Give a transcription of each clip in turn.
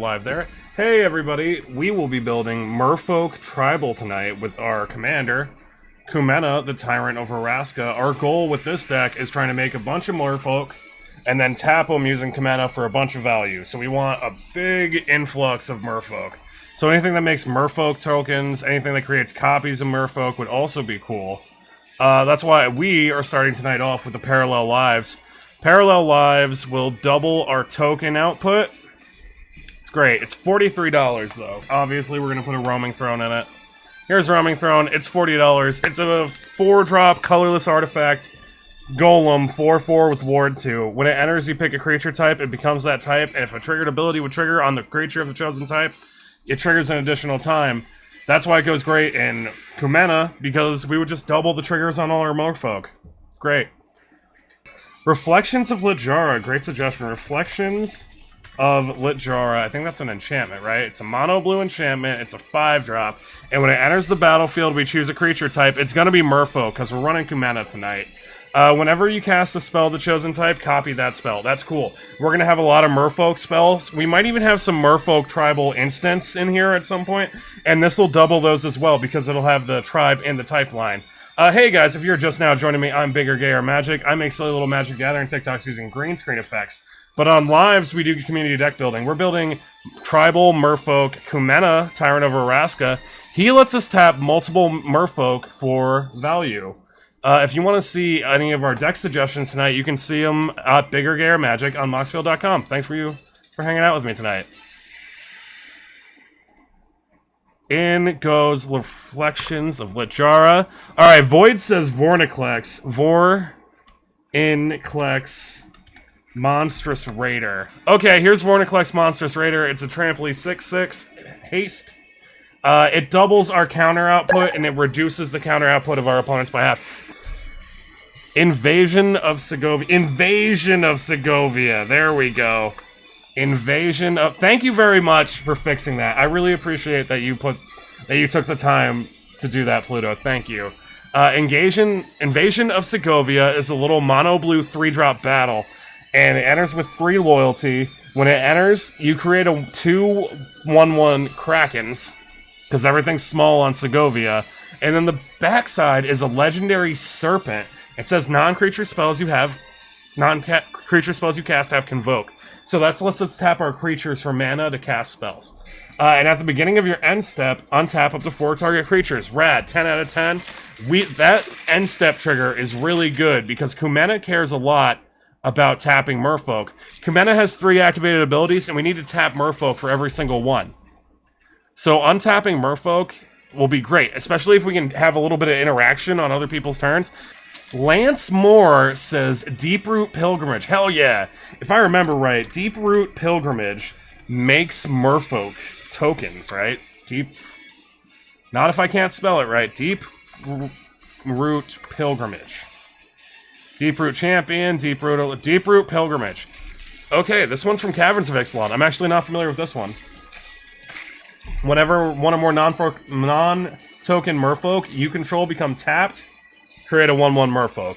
Live there. Hey everybody, we will be building Merfolk Tribal tonight with our commander, Kumena, the Tyrant of Araska. Our goal with this deck is trying to make a bunch of Merfolk and then tap them using Kumena for a bunch of value. So we want a big influx of Merfolk. So anything that makes Merfolk tokens, anything that creates copies of Merfolk would also be cool. That's why we are starting tonight off with the Parallel Lives. Parallel Lives will double our token output. Great. It's $43 though. Obviously, we're gonna put a Roaming Throne in it. Here's Roaming Throne. It's $40. It's a 4-drop colorless artifact. Golem 4/4 with Ward 2. When it enters, you pick a creature type. It becomes that type, and if a triggered ability would trigger on the creature of the chosen type, it triggers an additional time. That's why it goes great in Kumena, because we would just double the triggers on all our Merfolk. Great. Reflections of Littjara. Great suggestion. Reflections of Littjara. I think that's an enchantment, right? It's a mono blue enchantment. It's a 5-drop. And when it enters the battlefield, we choose a creature type. It's going to be Merfolk, because we're running Kumena tonight. Whenever you cast a spell of the chosen type, copy that spell. That's cool. We're going to have a lot of Merfolk spells. We might even have some Merfolk Tribal instants in here at some point. And this will double those as well, because it'll have the tribe in the type line. Hey guys, if you're just now joining me, I'm Bigger Gayer Magic. I make silly little Magic Gathering TikToks using green screen effects. But on lives, we do community deck building. We're building Tribal Merfolk Kumena, Tyrant of Araska. He lets us tap multiple Merfolk for value. If you want to see any of our deck suggestions tonight, you can see them at Bigger Gayer Magic on Moxfield.com. Thanks for hanging out with me tonight. In goes Reflections of Littjara. Alright, Void says Vorniclex. Vorniclex Monstrous Raider. Okay, here's Vorniclex Monstrous Raider. It's a trampoline 6/6 haste. It doubles our counter output and it reduces the counter output of our opponents by half. Invasion of Segovia. Invasion of Segovia. There we go. Invasion of. Thank you very much for fixing that. I really appreciate that you took the time to do that, Pluto. Thank you. Invasion of Segovia is a little mono blue 3-drop battle. And it enters with 3 loyalty. When it enters, you create a 2/1/1 Krakens, because everything's small on Segovia. And then the backside is a legendary serpent. It says non-creature spells you cast have Convoke. So that lets us tap our creatures for mana to cast spells. And at the beginning of your end step, untap up to 4 target creatures. Rad, 10 out of 10. That end step trigger is really good because Kumena cares a lot about tapping Merfolk. Kumena has 3 activated abilities, and we need to tap Merfolk for every single one. So untapping Merfolk will be great, especially if we can have a little bit of interaction on other people's turns. Lance Moore says Deeproot Pilgrimage. Hell yeah! If I remember right, Deeproot Pilgrimage makes Merfolk tokens, right? Not if I can't spell it right. Deeproot Pilgrimage. Deeproot Champion, Deeproot Pilgrimage. Okay, this one's from Caverns of Ixalan. I'm actually not familiar with this one. Whenever one or more non-token Merfolk you control become tapped, create a 1/1 Merfolk.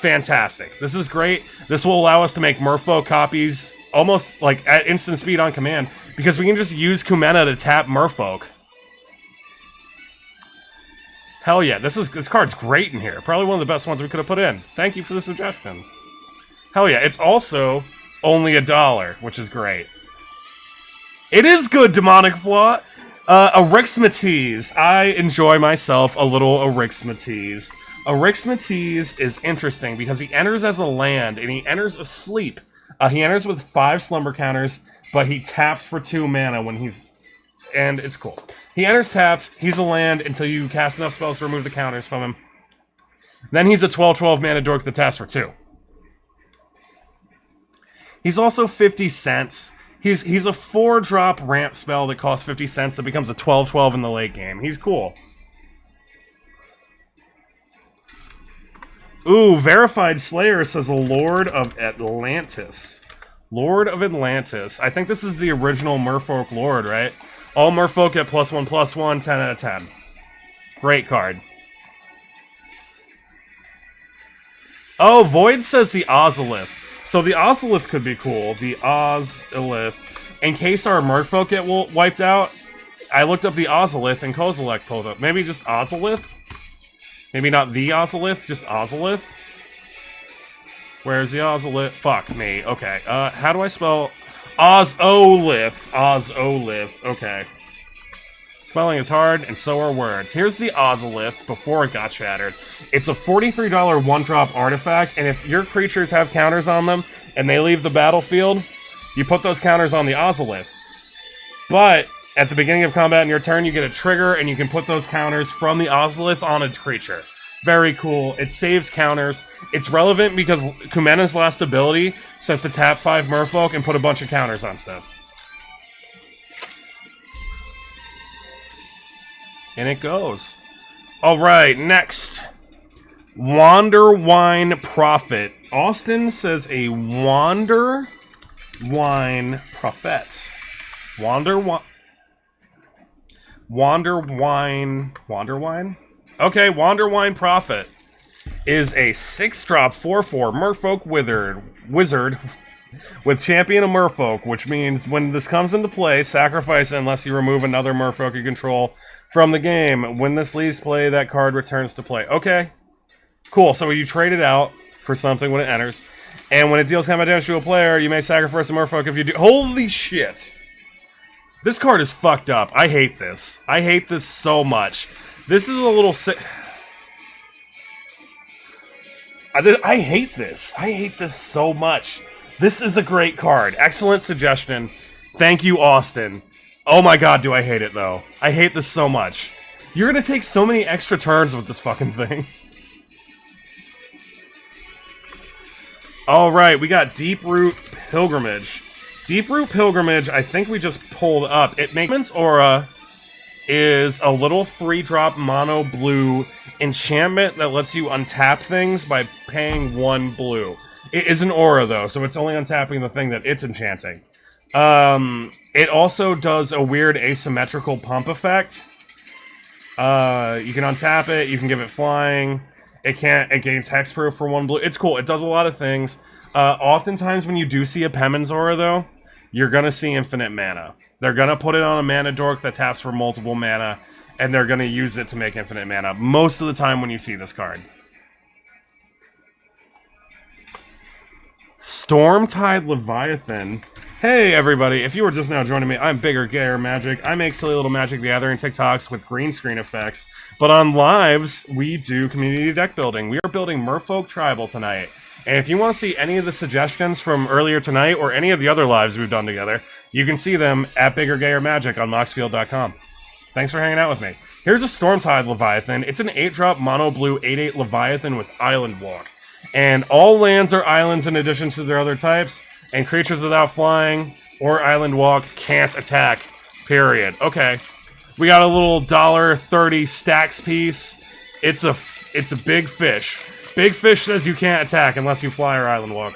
Fantastic. This is great. This will allow us to make Merfolk copies almost like at instant speed on command, because we can just use Kumena to tap Merfolk. Hell yeah, this card's great in here. Probably one of the best ones we could have put in. Thank you for the suggestion. Hell yeah, it's also only $1, which is great. It is good, Demonic Flaw! Arixmates. I enjoy myself a little Arixmates. Arixmates is interesting because he enters as a land, and he enters asleep. He enters with 5 slumber counters, but he taps for 2 mana when he's... And it's cool. He enters taps, he's a land until you cast enough spells to remove the counters from him. Then he's a 12/12 mana dork that taps for 2. He's also 50 cents. He's a 4-drop ramp spell that costs 50 cents that becomes a 12/12 in the late game. He's cool. Ooh, Verified Slayer says Lord of Atlantis. Lord of Atlantis. I think this is the original Merfolk Lord, right? All Merfolk at +1/+1, 10 out of 10. Great card. Oh, Void says the Ozolith. So the Ozolith could be cool. The Ozolith. in case our Merfolk get wiped out, I looked up the Ozolith and Kozilek pulled up. Maybe just Ozolith? Maybe not the Ozolith, just Ozolith? Where's the Ozolith? Fuck me. Okay, how do I spell... Ozolith. Ozolith. Okay. Spelling is hard, and so are words. Here's the Ozolith before it got shattered. It's a $43 one-drop artifact, and if your creatures have counters on them, and they leave the battlefield, you put those counters on the Ozolith. But, at the beginning of combat in your turn, you get a trigger, and you can put those counters from the Ozolith on a creature. Very cool. It saves counters. It's relevant because Kumena's last ability says to tap 5 Merfolk and put a bunch of counters on stuff. And it goes. Alright, next. Wander Wine Prophet. Austin says a Wander Wine Prophet. Wander Wine? Okay, Wander Wine Prophet is a 6-drop 4/4 Merfolk Wizard with Champion of Merfolk, which means when this comes into play, sacrifice it unless you remove another Merfolk you control from the game. When this leaves play, that card returns to play. Okay. Cool, so you trade it out for something when it enters, and when it deals combat damage to a player, you may sacrifice a Merfolk if you do- Holy shit! This card is fucked up. I hate this. I hate this so much. This is a little sick. I hate this. I hate this so much. This is a great card. Excellent suggestion. Thank you, Austin. Oh my god, do I hate it, though. I hate this so much. You're gonna take so many extra turns with this fucking thing. Alright, we got Deeproot Pilgrimage. Deeproot Pilgrimage, I think we just pulled up. It makes Aura is a little 3-drop mono blue enchantment that lets you untap things by paying 1 blue. It is an aura, though, so it's only untapping the thing that it's enchanting. It also does a weird asymmetrical pump effect. You can untap it, you can give it flying, it gains hexproof for 1 blue. It's cool, it does a lot of things. Oftentimes when you do see a Pemin's Aura, though, you're gonna see infinite mana. They're gonna put it on a mana dork that taps for multiple mana, and they're gonna use it to make infinite mana most of the time when you see this card. Stormtide Leviathan. Hey everybody, if you were just now joining me, I'm Bigger Gayer Magic. I make silly little Magic the Gathering TikToks with green screen effects, but on lives, we do community deck building. We are building Merfolk Tribal tonight. And if you want to see any of the suggestions from earlier tonight, or any of the other lives we've done together, you can see them at Bigger Gayer Magic on moxfield.com. Thanks for hanging out with me. Here's a Stormtide Leviathan. It's an 8-drop mono blue 8/8 Leviathan with Island Walk. And all lands are islands in addition to their other types, and creatures without flying or Island Walk can't attack. Period. Okay. We got a little $1.30 stacks piece. It's a big fish. Big Fish says you can't attack unless you fly or Island Walk.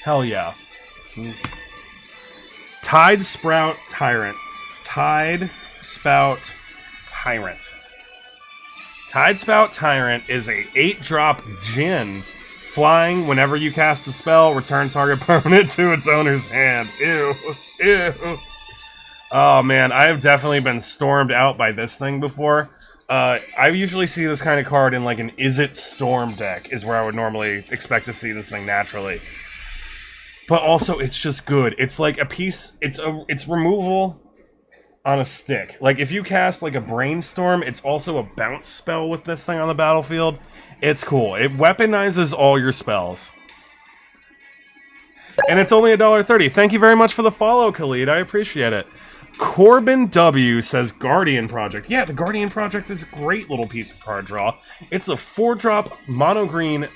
Hell yeah. Tide Spout Tyrant. Tide Spout Tyrant. Tide Spout Tyrant is a 8-drop Djinn. Flying, whenever you cast a spell, return target permanent to its owner's hand. Ew. Ew. Oh man, I have definitely been stormed out by this thing before. I usually see this kind of card in like an Is It Storm deck, is where I would normally expect to see this thing naturally. But also, it's just good. It's like a piece, it's removal on a stick. Like, if you cast like a Brainstorm, it's also a bounce spell with this thing on the battlefield. It's cool. It weaponizes all your spells. And it's only $1.30. Thank you very much for the follow, Khalid. I appreciate it. Corbin W says Guardian Project. Yeah, the Guardian Project is a great little piece of card draw. It's a 4-drop mono green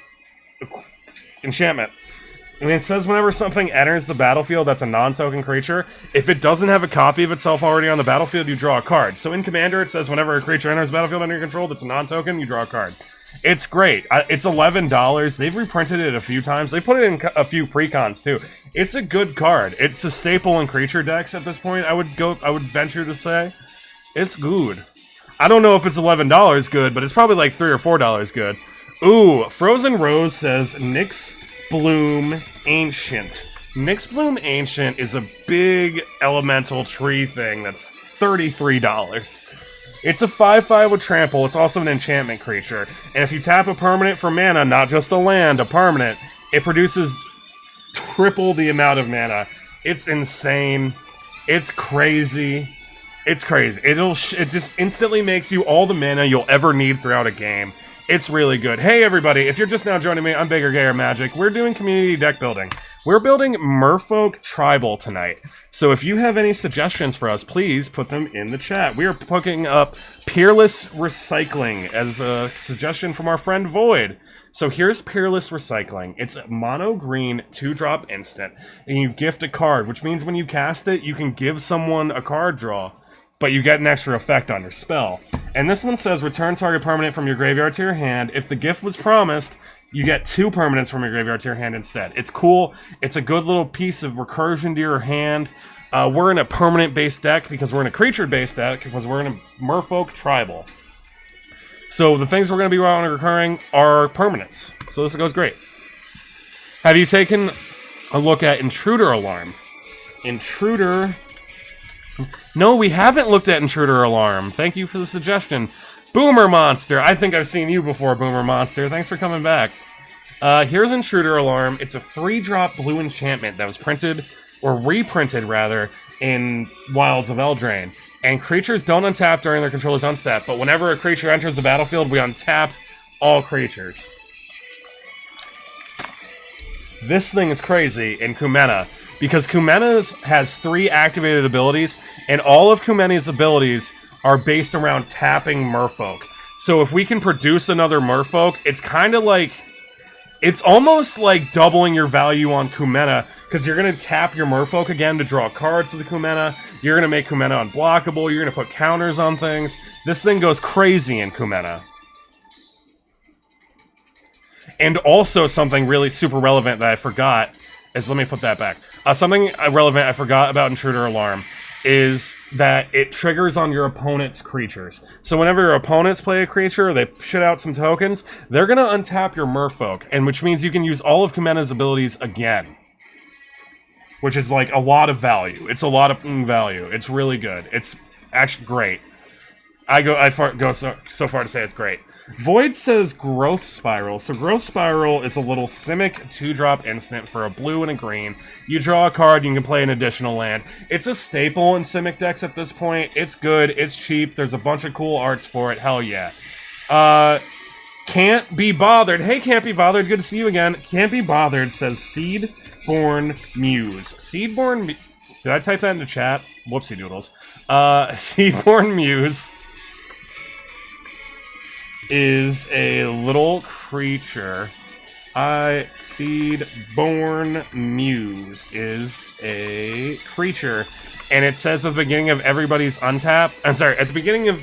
enchantment. And it says whenever something enters the battlefield that's a non-token creature, if it doesn't have a copy of itself already on the battlefield, you draw a card. So in Commander, it says whenever a creature enters the battlefield under your control that's a non-token, you draw a card. It's great. It's $11. They've reprinted it a few times. They put it in a few precons too. It's a good card. It's a staple in creature decks at this point. I would venture to say it's good. I don't know if it's $11 good, but it's probably like $3 or $4 good. Ooh, Frozen Rose says Nyx Bloom Ancient. Nyx Bloom Ancient is a big elemental tree thing that's $33. It's a 5/5 with trample. It's also an enchantment creature. And if you tap a permanent for mana, not just a land, a permanent, it produces triple the amount of mana. It's insane. It's crazy. It's crazy. It just instantly makes you all the mana you'll ever need throughout a game. It's really good. Hey everybody, if you're just now joining me, I'm Bigger Gayer Magic. We're doing community deck building. We're building Merfolk Tribal tonight. So if you have any suggestions for us, please put them in the chat. We are picking up Peerless Recycling as a suggestion from our friend Void. So here's Peerless Recycling. It's a mono green 2-drop instant, and you gift a card, which means when you cast it, you can give someone a card draw, but you get an extra effect on your spell. And this one says, return target permanent from your graveyard to your hand. If the gift was promised, you get 2 permanents from your graveyard to your hand instead. It's cool. It's a good little piece of recursion to your hand. We're in a permanent-based deck because we're in a creature-based deck because we're in a Merfolk Tribal. So the things we're going to be on recurring are permanents. So this goes great. Have you taken a look at Intruder Alarm? Intruder... No, we haven't looked at Intruder Alarm. Thank you for the suggestion. Boomer Monster. I think I've seen you before, Boomer Monster. Thanks for coming back. Here's Intruder Alarm. It's a 3-drop blue enchantment that was printed, or reprinted rather, in Wilds of Eldraine. And creatures don't untap during their controller's unstep, but whenever a creature enters the battlefield, we untap all creatures. This thing is crazy in Kumena, because Kumena has 3 activated abilities, and all of Kumena's abilities are based around tapping Merfolk. So if we can produce another Merfolk, it's kind of like... It's almost like doubling your value on Kumena, because you're going to tap your Merfolk again to draw cards with the Kumena, you're going to make Kumena unblockable, you're going to put counters on things. This thing goes crazy in Kumena. And also something really super relevant that I forgot is, let me put that back. Something relevant I forgot about Intruder Alarm is that it triggers on your opponent's creatures. So whenever your opponents play a creature, or they shit out some tokens, they're going to untap your Merfolk, and which means you can use all of Kumena's abilities again. Which is like a lot of value. It's a lot of value. It's really good. It's actually great. I go so far to say it's great. Void says Growth Spiral. So Growth Spiral is a little Simic 2-drop instant for a blue and a green. You draw a card, you can play an additional land. It's a staple in Simic decks at this point. It's good, it's cheap, there's a bunch of cool arts for it, hell yeah. Can't Be Bothered. Hey, Can't Be Bothered, good to see you again. Can't Be Bothered says Seedborn Muse. Seedborn... Did I type that into chat? Whoopsie doodles. Seedborn Muse is a little creature. Seedborn Muse is a creature, and it says at the beginning of everybody's untap. I'm sorry, at the beginning of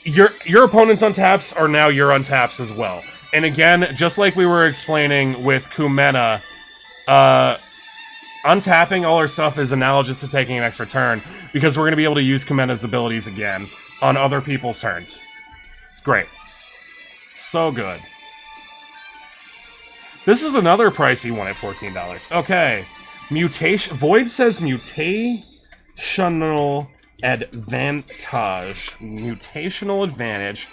your opponent's untaps are now your untaps as well. And again, just like we were explaining with Kumena, untapping all our stuff is analogous to taking an extra turn, because we're going to be able to use Kumena's abilities again on other people's turns. It's great. So good. This is another pricey one at $14. Okay. Mutation. Void says mutational advantage. Mutational advantage.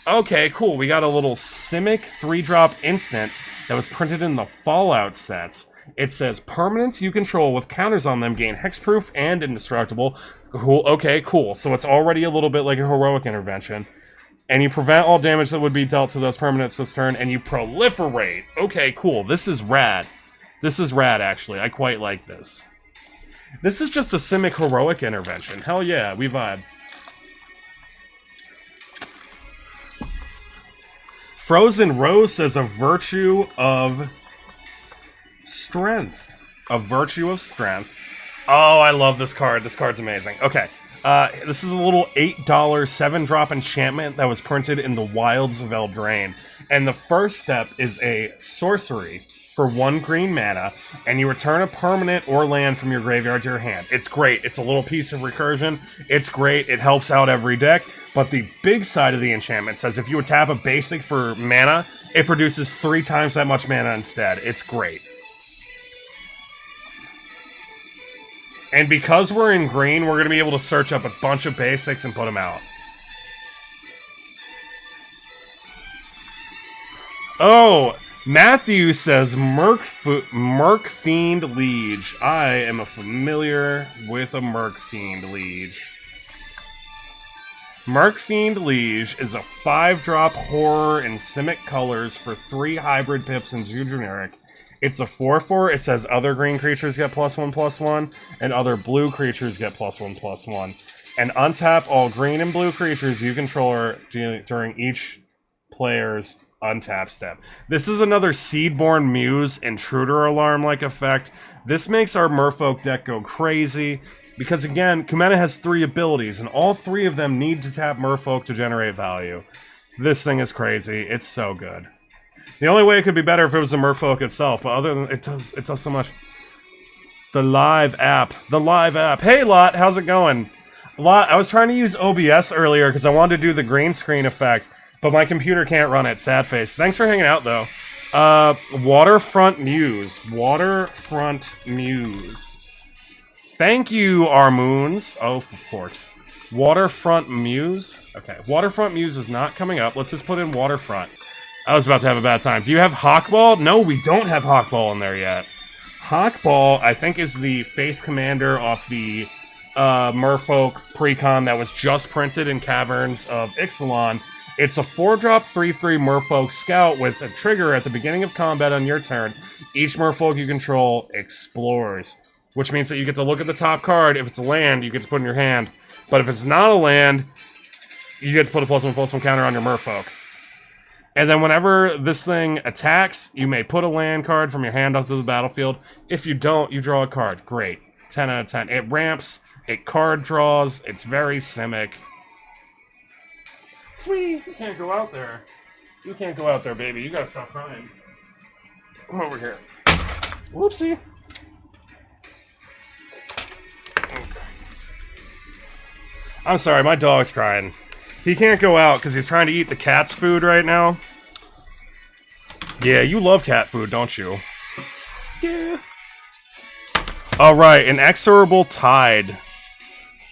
Okay, cool. We got a little Simic 3-drop instant that was printed in the Fallout sets. It says, permanents you control with counters on them gain hexproof and indestructible. Cool. Okay, cool. So it's already a little bit like a heroic intervention. And you prevent all damage that would be dealt to those permanents this turn, and you proliferate. Okay, cool. This is rad. This is rad, actually. I quite like this. This is just a Simic heroic intervention. Hell yeah, we vibe. Frozen Rose says a virtue of strength. A virtue of strength. Oh, I love this card. This card's amazing. Okay. This is a little $8 7-drop enchantment that was printed in the Wilds of Eldraine. And the first step is a sorcery for 1 green mana, and you return a permanent or land from your graveyard to your hand. It's great. It's a little piece of recursion. It's great. It helps out every deck. But the big side of the enchantment says if you would tap a basic for mana it produces 3 times that much mana instead. It's great. And because we're in green, we're going to be able to search up a bunch of basics and put them out. Oh, Matthew says Merc Fiend Liege. I am familiar with a Merc Fiend Liege. Merc Fiend Liege is a 5-drop horror in Simic colors for 3 hybrid pips and 2 generic. It's a 4/4. It says other green creatures get +1/+1, and other blue creatures get +1/+1. And untap all green and blue creatures you control during each player's untap step. This is another Seedborn Muse Intruder Alarm-like effect. This makes our Merfolk deck go crazy, because again, Kumena has 3 abilities, and all 3 of them need to tap Merfolk to generate value. This thing is crazy. It's so good. The only way it could be better if it was the Merfolk itself, but other than it does so much. The live app. Hey Lot, how's it going? Lot, I was trying to use OBS earlier because I wanted to do the green screen effect, but my computer can't run it. Sad face. Thanks for hanging out though. Waterfront Muse. Thank you, Armoons. Oh, of course. Waterfront Muse. Okay, Waterfront Muse is not coming up. Let's just put in Waterfront. I was about to have a bad time. Do you have Hawkball? No, we don't have Hawkball in there yet. Hawkball, I think, is the face commander off the Merfolk precon that was just printed in Caverns of Ixalan. It's a 4-drop 3/3 Merfolk Scout with a trigger at the beginning of combat on your turn. Each Merfolk you control explores, which means that you get to look at the top card. If it's a land, you get to put in your hand. But if it's not a land, you get to put a +1/+1 counter on your Merfolk. And then whenever this thing attacks, you may put a land card from your hand onto the battlefield. If you don't, you draw a card. Great. 10 out of 10. It ramps, it card draws, it's very Simic. Sweetie, you can't go out there. You can't go out there, baby. You gotta stop crying. Come over here. Whoopsie. Okay. I'm sorry, my dog's crying. He can't go out because he's trying to eat the cat's food right now. Yeah, you love cat food, don't you? Yeah. Alright, Inexorable Tide.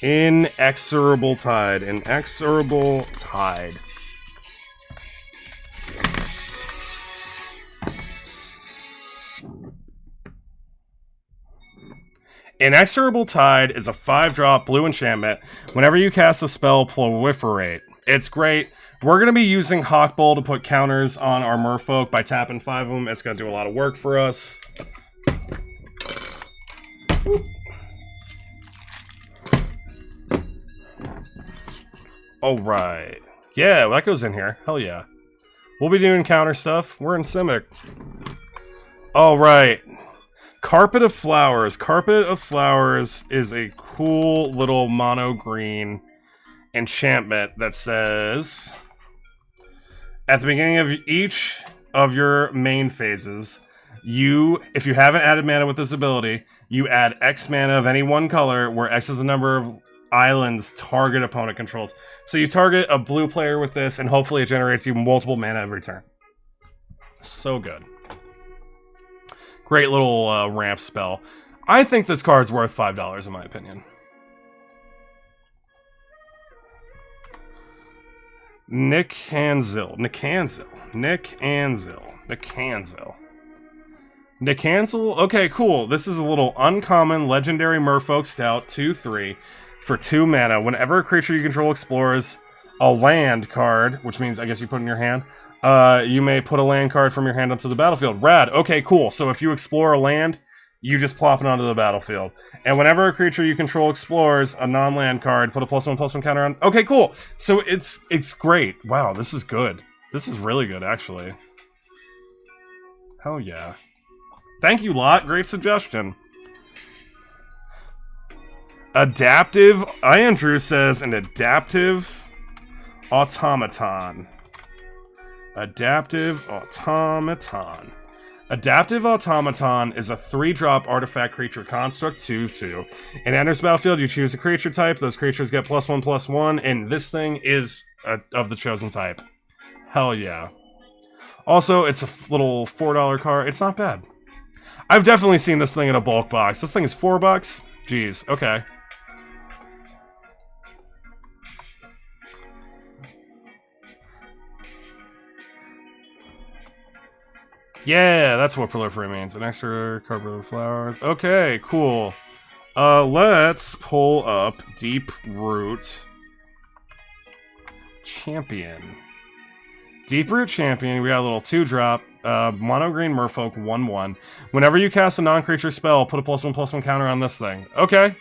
Inexorable Tide. Inexorable Tide. Inexorable Tide is a 5-drop blue enchantment. Whenever you cast a spell, proliferate. It's great. We're going to be using Hawkball to put counters on our Merfolk by tapping 5 of them. It's going to do a lot of work for us. Alright. Yeah, that goes in here. Hell yeah. We'll be doing counter stuff. We're in Simic. Alright. Carpet of Flowers. Carpet of Flowers is a cool little mono green enchantment that says, at the beginning of each of your main phases, if you haven't added mana with this ability, you add X mana of any one color, where X is the number of islands target opponent controls. So you target a blue player with this, and hopefully it generates you multiple mana every turn. So good. Great little ramp spell. I think this card's worth $5 in my opinion. Nick Hanzel. Okay, cool. This is a little uncommon legendary Merfolk Scout 2/3 for 2 mana. Whenever a creature you control explores a land card, which means I guess you put in your hand, you may put a land card from your hand onto the battlefield. Rad. Okay, cool. So if you explore a land, you just plop it onto the battlefield. And whenever a creature you control explores a non-land card, put a +1/+1 counter on. Okay, cool. So it's great. Wow, this is good. This is really good, actually. Hell yeah. Thank you, Lot. Great suggestion. Adaptive. Andrew says an adaptive automaton. Adaptive automaton. Adaptive Automaton is a 3-drop artifact creature construct 2/2. It enters the battlefield, you choose a creature type, those creatures get +1/+1, and this thing is of the chosen type. Hell yeah. Also, it's a little $4 card. It's not bad. I've definitely seen this thing in a bulk box. This thing is $4? Jeez, okay. Yeah, that's what proliferate means. An extra card with flowers. Okay, cool. Let's pull up Deep Root Champion. Deep Root Champion, we got a little 2-drop. Mono green Merfolk 1/1. Whenever you cast a non-creature spell, put a +1/+1 counter on this thing. Okay.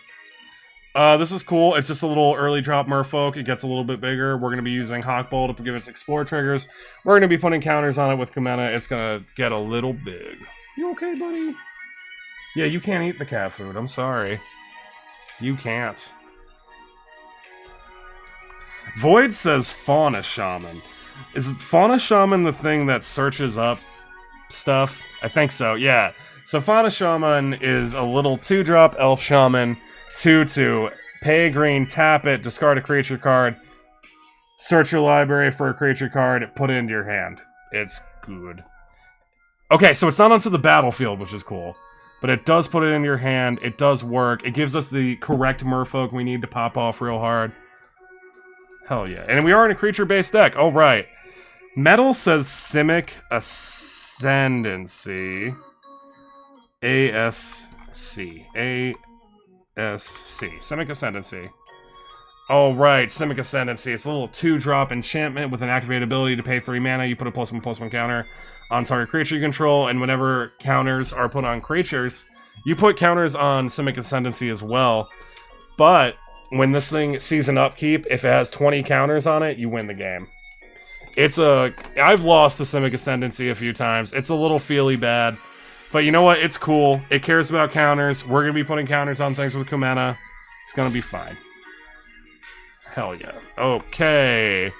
This is cool. It's just a little early drop Merfolk. It gets a little bit bigger. We're going to be using Hawkbolt to give its Explore triggers. We're going to be putting counters on it with Kumena. It's going to get a little big. You okay, buddy? Yeah, you can't eat the cat food. I'm sorry. You can't. Void says Fauna Shaman. Is Fauna Shaman the thing that searches up stuff? I think so, yeah. So Fauna Shaman is a little 2-drop Elf Shaman, 2/2. Pay a green, tap it, discard a creature card, search your library for a creature card, put it into your hand. It's good. Okay, so it's not onto the battlefield, which is cool. But it does put it in your hand, it does work, it gives us the correct Merfolk we need to pop off real hard. Hell yeah. And we are in a creature-based deck, alright. Metal says Simic Ascendancy. ASC. ASC. Simic Ascendancy. Alright, Simic Ascendancy. It's a little 2-drop enchantment with an activated ability to pay 3 mana. You put a +1/+1 counter on target creature you control, and whenever counters are put on creatures, you put counters on Simic Ascendancy as well. But when this thing sees an upkeep, if it has 20 counters on it, you win the game. I've lost to Simic Ascendancy a few times. It's a little feely bad. But you know what? It's cool. It cares about counters. We're going to be putting counters on things with Kumena. It's going to be fine. Hell yeah. Okay.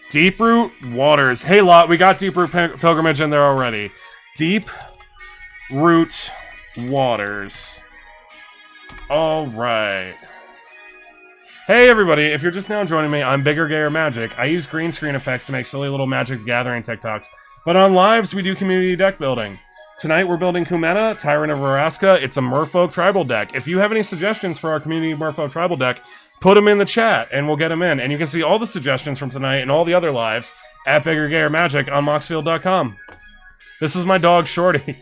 Deeproot Waters. Hey, Lot, we got Deeproot Pilgrimage in there already. Deeproot Waters. Alright. Hey everybody, if you're just now joining me, I'm Bigger Gayer Magic. I use green screen effects to make silly little Magic the Gathering TikToks. But on lives, we do community deck building. Tonight we're building Kumena, Tyrant of Araska. It's a Merfolk Tribal deck. If you have any suggestions for our community Merfolk Tribal deck, put them in the chat and we'll get them in. And you can see all the suggestions from tonight and all the other lives at Bigger Gayer Magic on moxfield.com. This is my dog Shorty.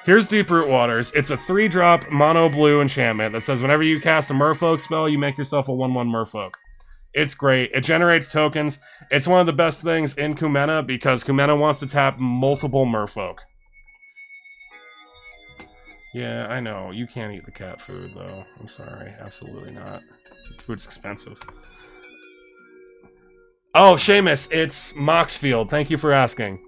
Here's Deeproot Waters. It's a 3-drop mono blue enchantment that says whenever you cast a Merfolk spell, you make yourself a 1/1 Merfolk. It's great. It generates tokens. It's one of the best things in Kumena because Kumena wants to tap multiple Merfolk. Yeah, I know. You can't eat the cat food, though. I'm sorry. Absolutely not. Food's expensive. Oh, Seamus, it's Moxfield. Thank you for asking.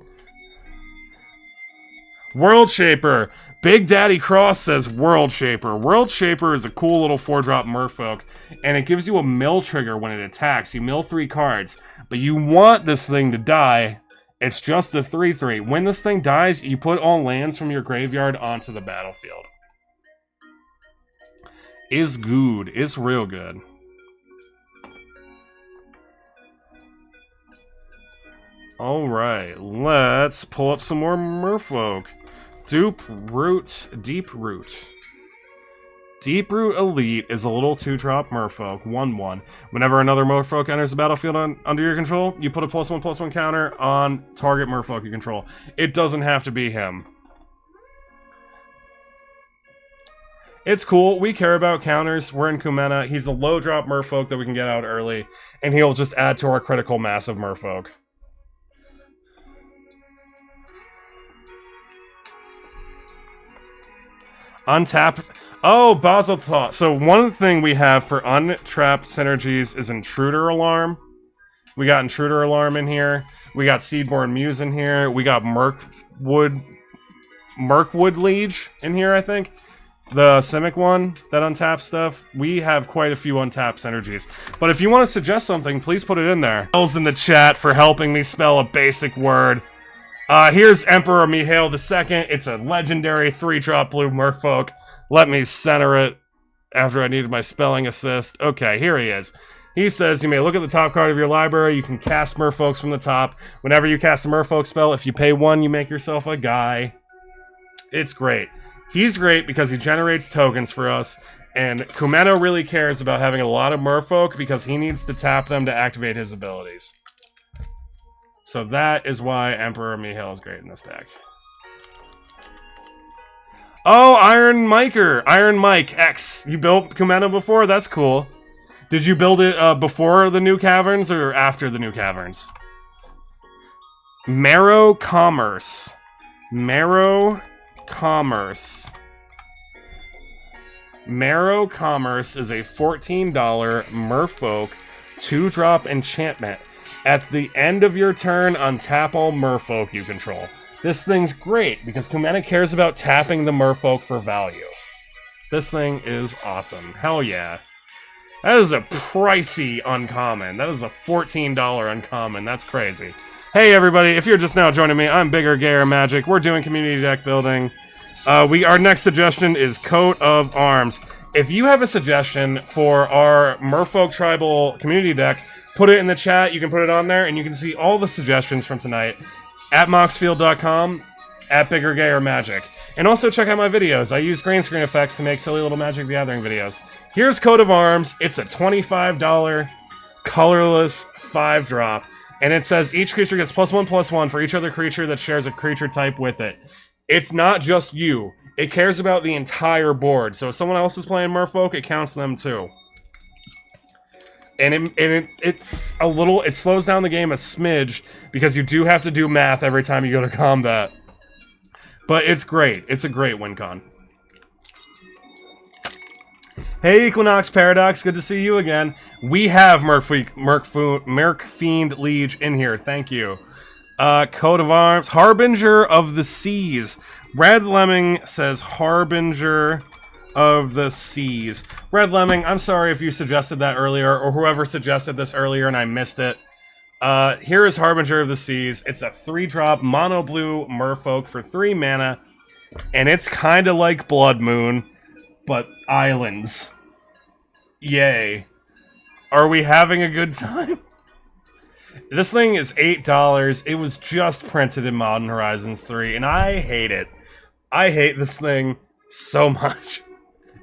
World Shaper. Big Daddy Cross says World Shaper. World Shaper is a cool little 4-drop Merfolk, and it gives you a mill trigger when it attacks. You mill 3 cards, but you want this thing to die. It's just a 3/3. When this thing dies, you put all lands from your graveyard onto the battlefield. Is good. It's real good. Alright, let's pull up some more Merfolk. Deep Root. Deeproot Elite is a little 2-drop Merfolk, 1/1. Whenever another Merfolk enters the battlefield under your control, you put a +1/+1 counter on target Merfolk you control. It doesn't have to be him. It's cool. We care about counters. We're in Kumena. He's a low-drop Merfolk that we can get out early, and he'll just add to our critical mass of Merfolk. Untapped. Oh, Basel Taught. So one thing we have for untrapped synergies is Intruder Alarm. We got Intruder Alarm in here. We got Seedborn Muse in here. We got Mirkwood Liege in here, I think. The Simic one that untaps stuff. We have quite a few untapped synergies. But if you want to suggest something, please put it in there. In the chat for helping me spell a basic word. Here's Emperor Mihail II. It's a legendary 3-drop blue Merfolk. Let me center it after I needed my spelling assist. Okay, here he is. He says, you may look at the top card of your library. You can cast Merfolks from the top. Whenever you cast a Merfolk spell, if you pay 1, you make yourself a guy. It's great. He's great because he generates tokens for us. And Kumeno really cares about having a lot of Merfolk because he needs to tap them to activate his abilities. So that is why Emperor Mihail is great in this deck. Oh, Iron Mike X. You built Kumeno before? That's cool. Did you build it before the new caverns or after the new caverns? Marrow Commerce. Marrow Commerce. Marrow Commerce is a $14 Merfolk 2-drop enchantment. At the end of your turn, untap all Merfolk you control. This thing's great because Kumena cares about tapping the Merfolk for value. This thing is awesome. Hell yeah. That is a pricey uncommon. That is a $14 uncommon. That's crazy. Hey everybody, if you're just now joining me, I'm Bigger Gayer Magic. We're doing community deck building. Our next suggestion is Coat of Arms. If you have a suggestion for our Merfolk Tribal community deck, put it in the chat. You can put it on there, and you can see all the suggestions from tonight at moxfield.com, at Bigger Gayer Magic. And also check out my videos. I use green screen effects to make silly little Magic the Gathering videos. Here's Coat of Arms. It's a $25 colorless 5-drop. And it says each creature gets +1/+1 for each other creature that shares a creature type with it. It's not just you. It cares about the entire board. So if someone else is playing Merfolk, it counts them too. And it's a little... It slows down the game a smidge because you do have to do math every time you go to combat. But it's great. It's a great win con. Hey, Equinox Paradox, good to see you again. We have Merkfiend Liege in here, thank you. Coat of Arms, Harbinger of the Seas. Red Lemming says Harbinger of the Seas. Red Lemming, I'm sorry if you suggested that earlier, or whoever suggested this earlier and I missed it. Here is Harbinger of the Seas. It's a 3-drop mono blue Merfolk for 3 mana, and it's kinda like Blood Moon, but islands. Yay. Are we having a good time? This thing is $8. It was just printed in Modern Horizons 3, and I hate it. I hate this thing so much.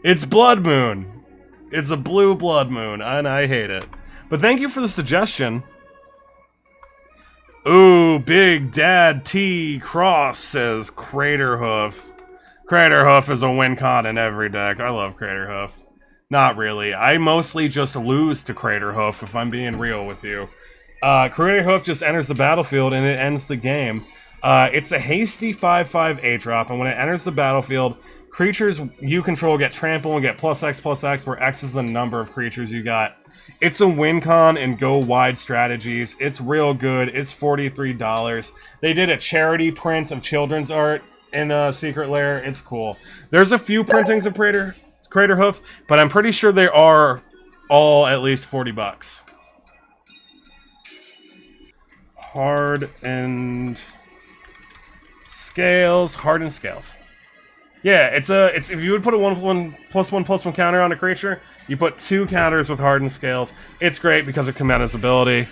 It's Blood Moon. It's a blue Blood Moon, and I hate it. But thank you for the suggestion. Ooh, Big Dad T Cross says Craterhoof. Craterhoof is a win con in every deck. I love Craterhoof. Not really. I mostly just lose to Craterhoof, if I'm being real with you. Craterhoof just enters the battlefield and it ends the game. It's a hasty 5/5 8-drop, and when it enters the battlefield, creatures you control get trample and get +X/+X, where X is the number of creatures you got. It's a win con and go wide strategies. It's real good. It's $43. They did a charity print of children's art in Secret Lair. It's cool. There's a few printings of Craterhoof, but I'm pretty sure they are all at least $40. Hardened Scales. Yeah, it's if you would put a 1/1+1/+1 counter on a creature, you put 2 counters with Hardened Scales. It's great because of Kumena's ability.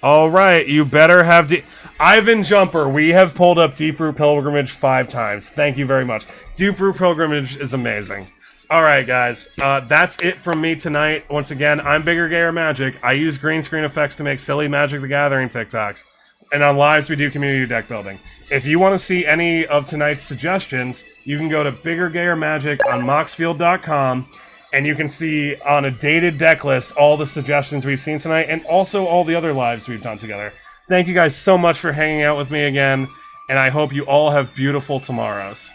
Alright, you better have Ivan Jumper, we have pulled up Deeproot Pilgrimage 5 times. Thank you very much. Deeproot Pilgrimage is amazing. Alright, guys. That's it from me tonight. Once again, I'm Bigger Gayer Magic. I use green screen effects to make silly Magic the Gathering TikToks. And on lives, we do community deck building. If you want to see any of tonight's suggestions, you can go to Bigger Gayer Magic on moxfield.com, and you can see on a dated deck list all the suggestions we've seen tonight, and also all the other lives we've done together. Thank you guys so much for hanging out with me again, and I hope you all have beautiful tomorrows.